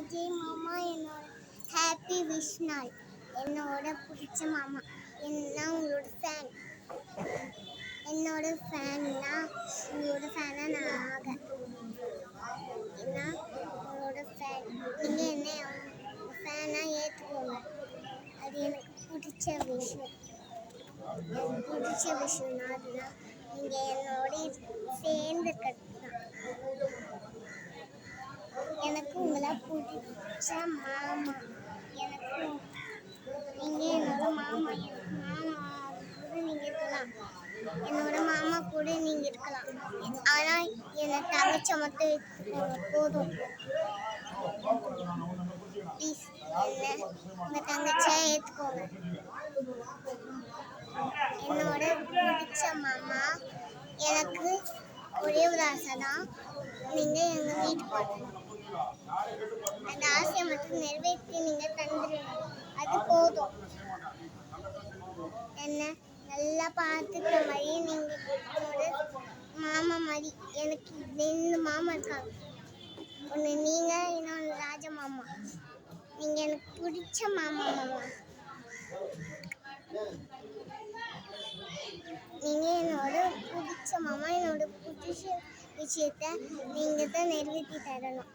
விஜய் மாமா என்னோட happy wish நாள். என்னோட பிடிச்ச மாமா. நான் உங்களோட ஃபேன். என்னோட ஃபேன்னா உங்களோட ஃபேனா நான் ஆக. ஏன்னா உங்களோட ஃபேன். நீங்கள் என்ன ஃபேனாக ஏற்றுக்கோங்க. அது எனக்கு பிடிச்ச விஷயம். எனக்கு பிடிச்ச விஷயம்னா அதுதான் நீங்கள் என்னோட சேர்ந்து கற்றுதான். எனக்கு உங்களை பிடிச்ச மாமா. எனக்கு நீங்கள் என்னோட மாமா. எனக்கு மாமா கூட நீங்கள் இருக்கலாம். என்னோட மாமா கூட நீங்கள் இருக்கலாம். ஆனால் என்னை தங்கச்சி மட்டும் எடுத்துக்கோங்க போதும். ப்ளீஸ் என்ன உங்கள் தங்கச்சியாக ஏற்றுக்கோங்க. என்னோட பிடிச்ச மாமா. எனக்கு ஒரே ஒரு ஆசை தான், நீங்கள் எங்கள் வீட்டுக்கு வரணும். அந்த ஆசையை மட்டும் நிறைவேற்றி நீங்கள் தந்துடுங்க. அது போதும். என்ன நல்லா பார்த்துக்கிற மாதிரி நீங்கள் என்னோட மாமா மாதிரி. எனக்கு 2 மாமா இருக்காங்க. ஒன்று நீங்கள், இன்னொன்று ராஜ மாமா. நீங்கள் எனக்கு பிடிச்ச மாமா. நீங்கள் என்னோட பிடிச்ச மாமா. என்னோட பிடிச்ச விஷயத்த நீங்கள் தான் நிறைவேற்றி தரணும்.